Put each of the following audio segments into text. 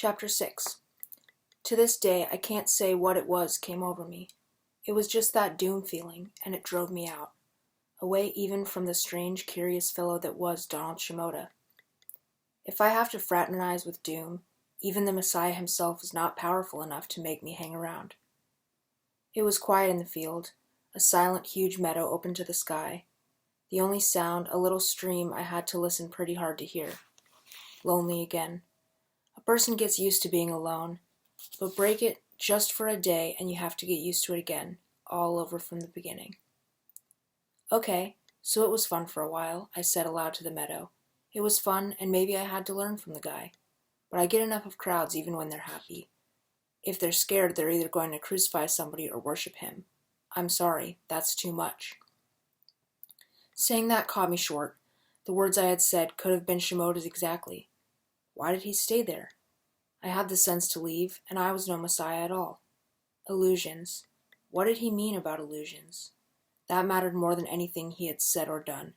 Chapter 6. To this day, I can't say what it was came over me. It was just that doom feeling, and it drove me out. Away even from the strange, curious fellow that was Donald Shimoda. If I have to fraternize with doom, even the Messiah himself is not powerful enough to make me hang around. It was quiet in the field, a silent, huge meadow open to the sky. The only sound, a little stream I had to listen pretty hard to hear. Lonely again. A person gets used to being alone, but break it just for a day and you have to get used to it again, all over from the beginning. Okay, so it was fun for a while, I said aloud to the meadow. It was fun, and maybe I had to learn from the guy. But I get enough of crowds even when they're happy. If they're scared, they're either going to crucify somebody or worship him. I'm sorry, that's too much. Saying that caught me short. The words I had said could have been Shimoda's exactly. Why did he stay there? I had the sense to leave, and I was no Messiah at all. Illusions. What did he mean about illusions? That mattered more than anything he had said or done.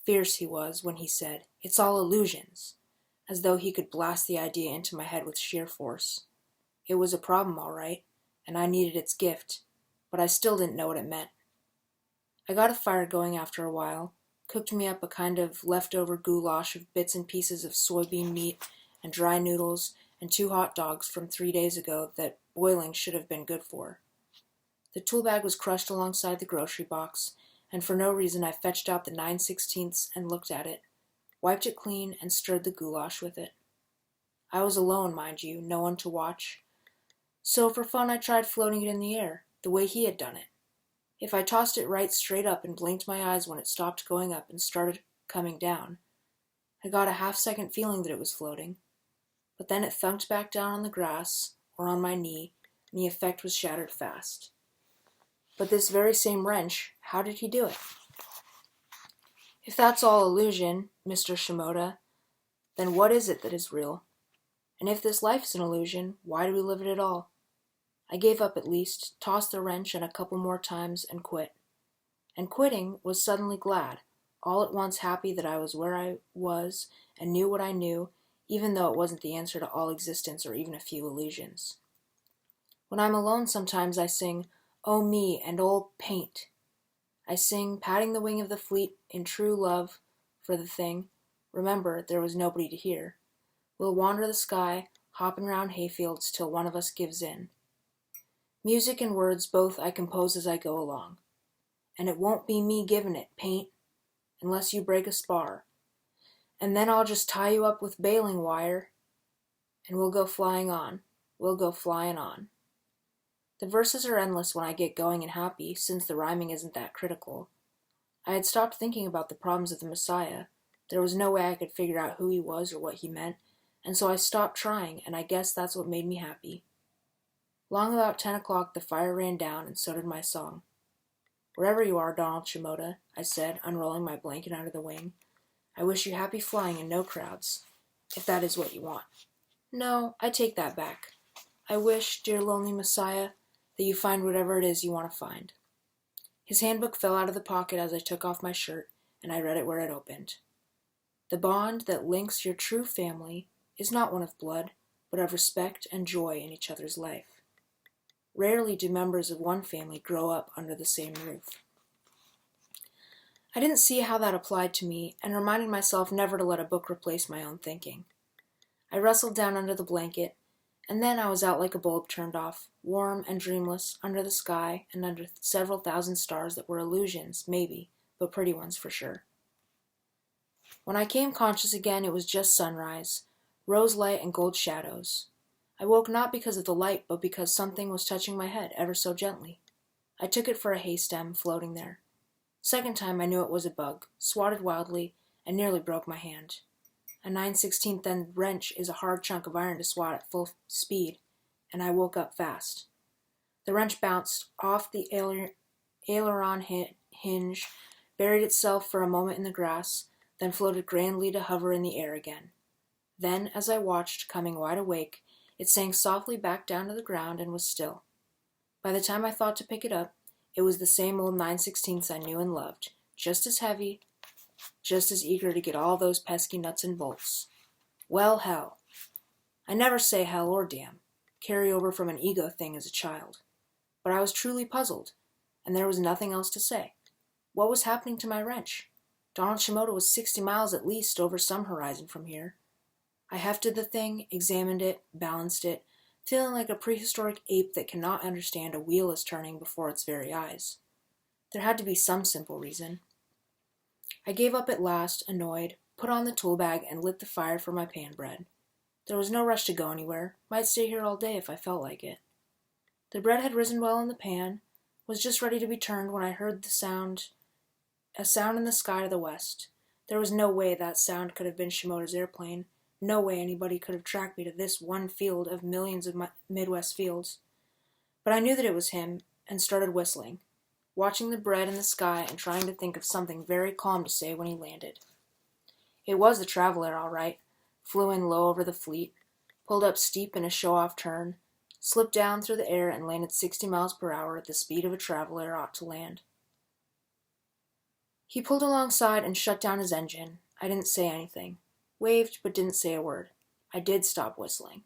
Fierce he was when he said, "It's all illusions," as though he could blast the idea into my head with sheer force. It was a problem, all right, and I needed its gift, but I still didn't know what it meant. I got a fire going after a while, cooked me up a kind of leftover goulash of bits and pieces of soybean meat and dry noodles and 2 hot dogs from 3 days ago that boiling should have been good for. The tool bag was crushed alongside the grocery box, and for no reason I fetched out the 9/16 and looked at it, wiped it clean, and stirred the goulash with it. I was alone, mind you, no one to watch. So for fun I tried floating it in the air, the way he had done it. If I tossed it right straight up and blinked my eyes when it stopped going up and started coming down, I got a half-second feeling that it was floating. But then it thunked back down on the grass, or on my knee, and the effect was shattered fast. But this very same wrench, how did he do it? If that's all illusion, Mr. Shimoda, then what is it that is real? And if this life is an illusion, why do we live it at all? I gave up at least, tossed the wrench and a couple more times, and quit. And quitting was suddenly glad, all at once happy that I was where I was and knew what I knew, even though it wasn't the answer to all existence or even a few illusions. When I'm alone sometimes I sing, "Oh me and old paint." I sing, patting the wing of the fleet in true love for the thing. Remember, there was nobody to hear. We'll wander the sky, hopping round hayfields till one of us gives in. Music and words both I compose as I go along. And it won't be me giving it, paint, unless you break a spar. And then I'll just tie you up with baling wire, and we'll go flying on. We'll go flying on. The verses are endless when I get going and happy, since the rhyming isn't that critical. I had stopped thinking about the problems of the Messiah. There was no way I could figure out who he was or what he meant, and so I stopped trying, and I guess that's what made me happy. Long about 10 o'clock the fire ran down, and so did my song. "Wherever you are, Donald Shimoda," I said, unrolling my blanket under the wing, "I wish you happy flying and no crowds, if that is what you want. No, I take that back. I wish, dear lonely Messiah, that you find whatever it is you want to find." His handbook fell out of the pocket as I took off my shirt, and I read it where it opened. "The bond that links your true family is not one of blood, but of respect and joy in each other's life. Rarely do members of one family grow up under the same roof." I didn't see how that applied to me, and reminded myself never to let a book replace my own thinking. I wrestled down under the blanket, and then I was out like a bulb turned off, warm and dreamless, under the sky and under several thousand stars that were illusions, maybe, but pretty ones for sure. When I came conscious again, it was just sunrise, rose light and gold shadows. I woke not because of the light, but because something was touching my head ever so gently. I took it for a hay stem floating there. Second time I knew it was a bug, swatted wildly, and nearly broke my hand. A 9/16 then wrench is a hard chunk of iron to swat at full speed, and I woke up fast. The wrench bounced off the aileron hinge, buried itself for a moment in the grass, then floated grandly to hover in the air again. Then, as I watched, coming wide awake, it sank softly back down to the ground and was still. By the time I thought to pick it up, it was the same old 9/16 I knew and loved, just as heavy, just as eager to get all those pesky nuts and bolts. Well, hell. I never say hell or damn. Carry over from an ego thing as a child. But I was truly puzzled, and there was nothing else to say. What was happening to my wrench? Donald Shimoda was 60 miles at least over some horizon from here. I hefted the thing, examined it, balanced it, feeling like a prehistoric ape that cannot understand a wheel is turning before its very eyes. There had to be some simple reason. I gave up at last, annoyed, put on the tool bag, and lit the fire for my pan bread. There was no rush to go anywhere, might stay here all day if I felt like it. The bread had risen well in the pan, was just ready to be turned when I heard a sound in the sky to the west. There was no way that sound could have been Shimoda's airplane, no way anybody could have tracked me to this one field of millions of Midwest fields. But I knew that it was him, and started whistling, watching the bread in the sky and trying to think of something very calm to say when he landed. It was the Traveler, all right. Flew in low over the fleet, pulled up steep in a show-off turn, slipped down through the air and landed 60 miles per hour at the speed of a Traveler ought to land. He pulled alongside and shut down his engine. I didn't say anything. Waved, but didn't say a word. I did stop whistling.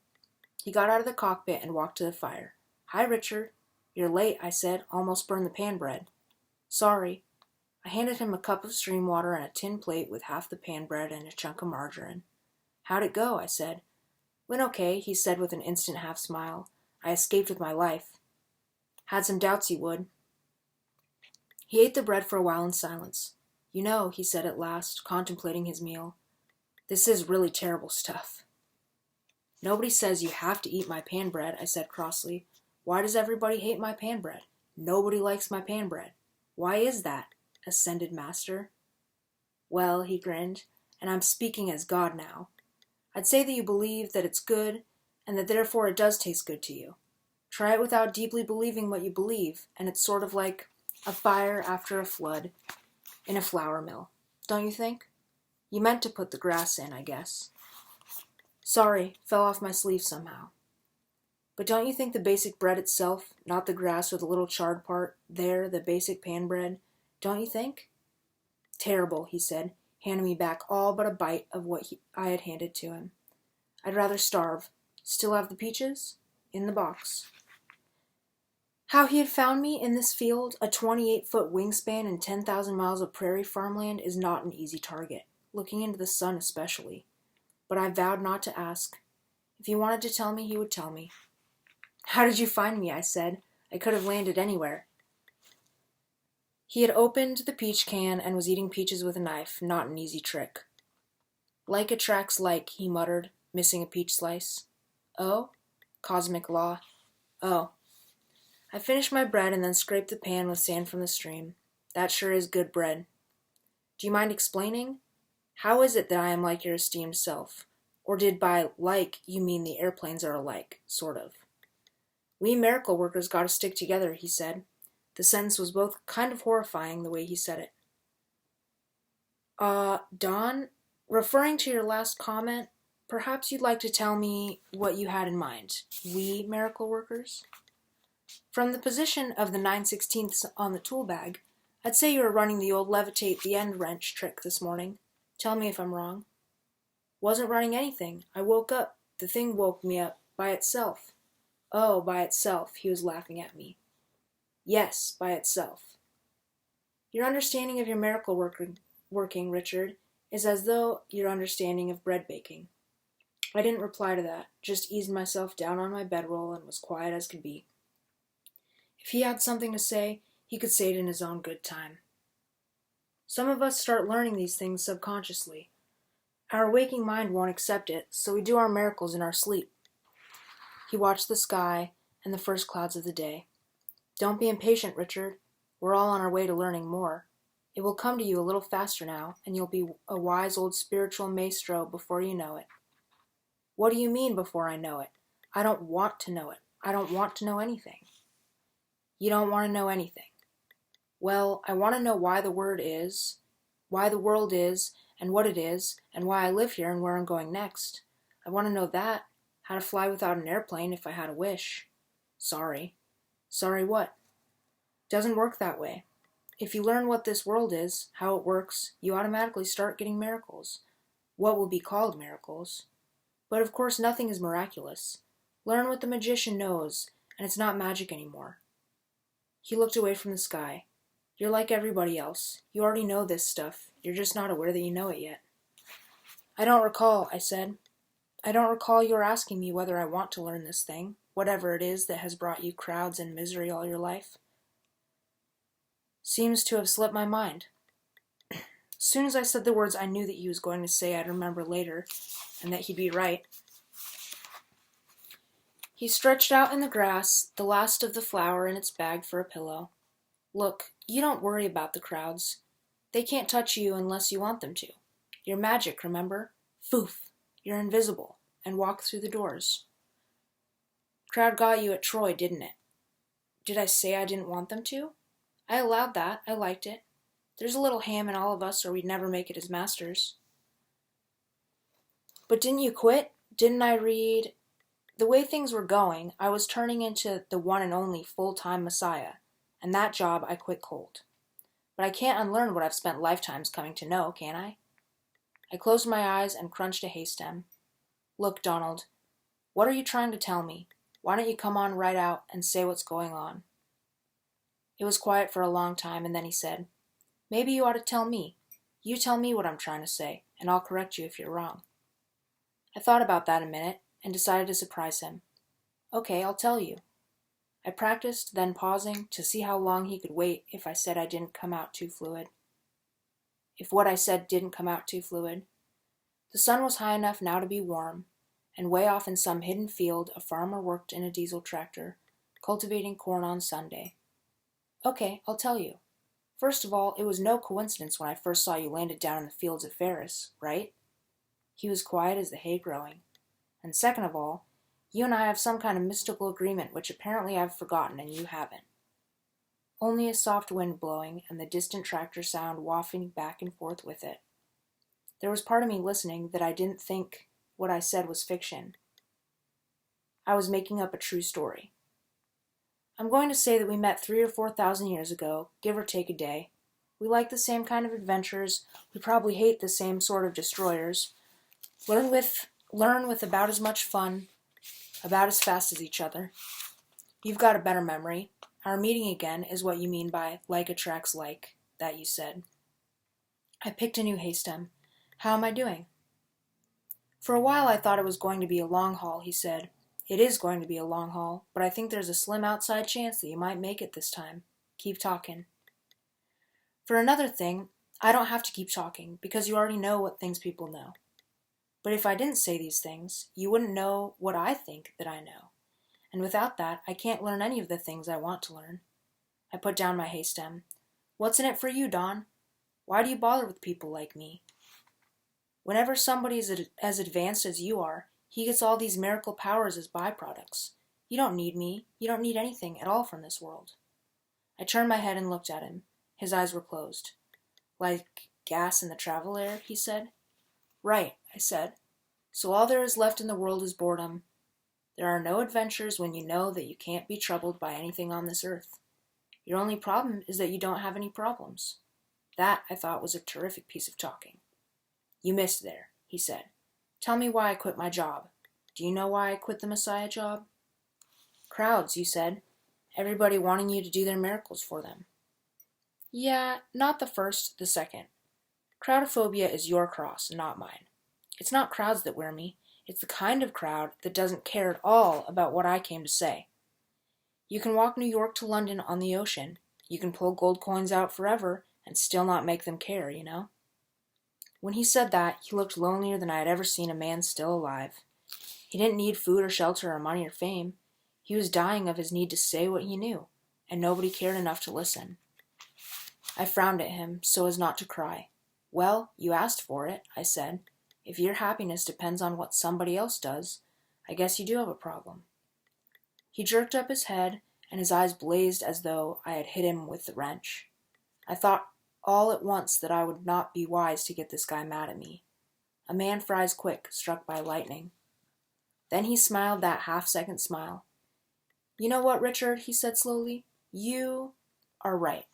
He got out of the cockpit and walked to the fire. "Hi, Richard." "You're late," I said. "Almost burned the pan bread." "Sorry." I handed him a cup of stream water and a tin plate with half the pan bread and a chunk of margarine. "How'd it go?" I said. "Went okay," he said with an instant half-smile. "I escaped with my life." Had some doubts he would. He ate the bread for a while in silence. "You know," he said at last, contemplating his meal, "this is really terrible stuff." "Nobody says you have to eat my pan bread," I said crossly. "Why does everybody hate my pan bread? Nobody likes my pan bread. Why is that?" ascended Master. "Well," he grinned, "and I'm speaking as God now. I'd say that you believe that it's good, and that therefore it does taste good to you. Try it without deeply believing what you believe, and it's sort of like a fire after a flood in a flour mill. Don't you think? You meant to put the grass in, I guess." "Sorry, fell off my sleeve somehow." "But don't you think the basic bread itself, not the grass or the little charred part, there, the basic pan bread, don't you think?" "Terrible," he said, handing me back all but a bite of what I had handed to him. "I'd rather starve. Still have the peaches?" "In the box." How he had found me in this field, a 28-foot wingspan and 10,000 miles of prairie farmland, is not an easy target, looking into the sun especially. But I vowed not to ask. If he wanted to tell me, he would tell me. "How did you find me?" I said. "I could have landed anywhere." He had opened the peach can and was eating peaches with a knife, not an easy trick. "Like attracts like," he muttered, missing a peach slice. "Oh?" "Cosmic law." "Oh." I finished my bread and then scraped the pan with sand from the stream. "That sure is good bread." "Do you mind explaining? How is it that I am like your esteemed self? Or did by like you mean the airplanes are alike, sort of?" "We miracle workers gotta stick together," he said. The sentence was both kind of horrifying the way he said it. Don, referring to your last comment, perhaps you'd like to tell me what you had in mind. We miracle workers?" From the position of the 9/16 on the tool bag, I'd say you were running the old levitate the end wrench trick this morning. Tell me if I'm wrong. "Wasn't running anything. I woke up. The thing woke me up. By itself." "Oh, by itself," he was laughing at me. "Yes, by itself." Your understanding of your miracle working, Richard, is as though your understanding of bread baking. I didn't reply to that, just eased myself down on my bedroll and was quiet as could be. If he had something to say, he could say it in his own good time. Some of us start learning these things subconsciously. Our waking mind won't accept it, so we do our miracles in our sleep. He watched the sky and the first clouds of the day. "Don't be impatient, Richard. We're all on our way to learning more. It will come to you a little faster now, and you'll be a wise old spiritual maestro before you know it." "What do you mean, before I know it? I don't want to know it. I don't want to know anything." "You don't want to know anything. Well, I want to know why the world is, and what it is, and why I live here and where I'm going next. I want to know that, how to fly without an airplane if I had a wish." "Sorry." "Sorry what?" "Doesn't work that way. If you learn what this world is, how it works, you automatically start getting miracles. What will be called miracles. But of course nothing is miraculous. Learn what the magician knows, and it's not magic anymore. He looked away from the sky. You're like everybody else. You already know this stuff. You're just not aware that you know it yet. I don't recall, I said. I don't recall your asking me whether I want to learn this thing, whatever it is that has brought you crowds and misery all your life. Seems to have slipped my mind. As soon as I said the words I knew that he was going to say I'd remember later, and that he'd be right. He stretched out in the grass, the last of the flour in its bag for a pillow. Look, you don't worry about the crowds. They can't touch you unless you want them to. You're magic, remember? Foof! You're invisible, and walk through the doors. Crowd got you at Troy, didn't it? Did I say I didn't want them to? I allowed that. I liked it. There's a little ham in all of us, or we'd never make it as masters. But didn't you quit? Didn't I read? The way things were going, I was turning into the one and only full-time Messiah, and that job I quit cold. But I can't unlearn what I've spent lifetimes coming to know, can I? I closed my eyes and crunched a hay stem. Look, Donald, what are you trying to tell me? Why don't you come on right out and say what's going on? It was quiet for a long time, and then he said, Maybe you ought to tell me. You tell me what I'm trying to say, and I'll correct you if you're wrong. I thought about that a minute, and decided to surprise him. Okay, I'll tell you. I practiced, then pausing, to see how long he could wait if I said I didn't come out too fluid. If what I said didn't come out too fluid. The sun was high enough now to be warm, and way off in some hidden field a farmer worked in a diesel tractor, cultivating corn on Sunday. Okay, I'll tell you. First of all, it was no coincidence when I first saw you landed down in the fields at Ferris, right? He was quiet as the hay growing. And second of all, you and I have some kind of mystical agreement which apparently I've forgotten and you haven't. Only a soft wind blowing and the distant tractor sound wafting back and forth with it. There was part of me listening that I didn't think what I said was fiction. I was making up a true story. I'm going to say that we met 3,000 or 4,000 years ago, give or take a day. We like the same kind of adventures. We probably hate the same sort of destroyers. Learn with about as much fun, about as fast as each other. You've got a better memory. Our meeting again is what you mean by like attracts like, that you said. I picked a new hay stem. How am I doing? For a while I thought it was going to be a long haul, he said. It is going to be a long haul, but I think there's a slim outside chance that you might make it this time. Keep talking. For another thing, I don't have to keep talking, because you already know what things people know. But if I didn't say these things, you wouldn't know what I think that I know. And without that, I can't learn any of the things I want to learn. I put down my hay stem. What's in it for you, Don? Why do you bother with people like me? Whenever somebody is as advanced as you are, he gets all these miracle powers as byproducts. You don't need me. You don't need anything at all from this world. I turned my head and looked at him. His eyes were closed. Like gas in the travel air, he said. Right, I said. So all there is left in the world is boredom. There are no adventures when you know that you can't be troubled by anything on this earth. Your only problem is that you don't have any problems. That, I thought, was a terrific piece of talking. You missed there, he said. Tell me why I quit my job. Do you know why I quit the Messiah job? Crowds, you said. Everybody wanting you to do their miracles for them. Yeah, not the first, the second. Crowdophobia is your cross, not mine. It's not crowds that wear me. It's the kind of crowd that doesn't care at all about what I came to say. You can walk New York to London on the ocean. You can pull gold coins out forever and still not make them care, you know? When he said that, he looked lonelier than I had ever seen a man still alive. He didn't need food or shelter or money or fame. He was dying of his need to say what he knew, and nobody cared enough to listen. I frowned at him so as not to cry. Well, you asked for it, I said. If your happiness depends on what somebody else does, I guess you do have a problem. He jerked up his head, and his eyes blazed as though I had hit him with the wrench. I thought all at once that I would not be wise to get this guy mad at me. A man fries quick, struck by lightning. Then he smiled that half-second smile. You know what, Richard, he said slowly, you are right.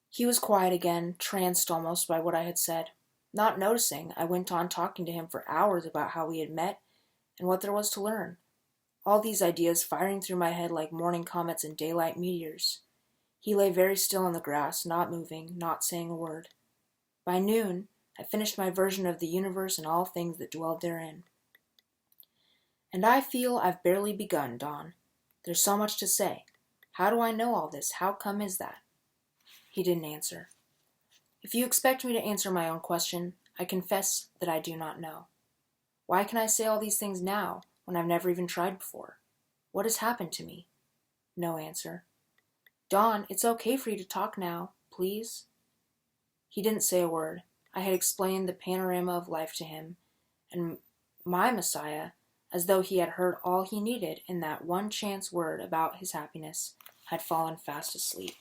He was quiet again, tranced almost by what I had said. Not noticing, I went on talking to him for hours about how we had met and what there was to learn. All these ideas firing through my head like morning comets and daylight meteors. He lay very still on the grass, not moving, not saying a word. By noon, I finished my version of the universe and all things that dwelled therein. And I feel I've barely begun, Don. There's so much to say. How do I know all this? How come is that? He didn't answer. If you expect me to answer my own question, I confess that I do not know. Why can I say all these things now, when I've never even tried before? What has happened to me? No answer. Don, it's okay for you to talk now, please. He didn't say a word. I had explained the panorama of life to him, and my Messiah, as though he had heard all he needed in that one chance word about his happiness, had fallen fast asleep.